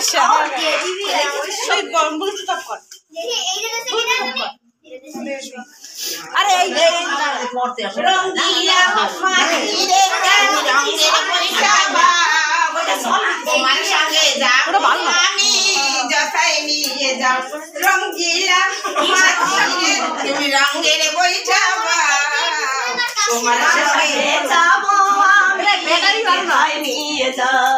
সমস্যা ওই বলতে টপ কর আরে এই পড়তে আসে রঙ্গিলা মাটিরে রঙের বৈশাখা ওটা তোমার সঙ্গে যাব আমি যথাই নিয়ে যাও রঙ্গিলা মাটিরে তুমি রঙের বৈশাখা তোমার সঙ্গে যাব আমি ব্যাটারি বানাই নিয়ে যাও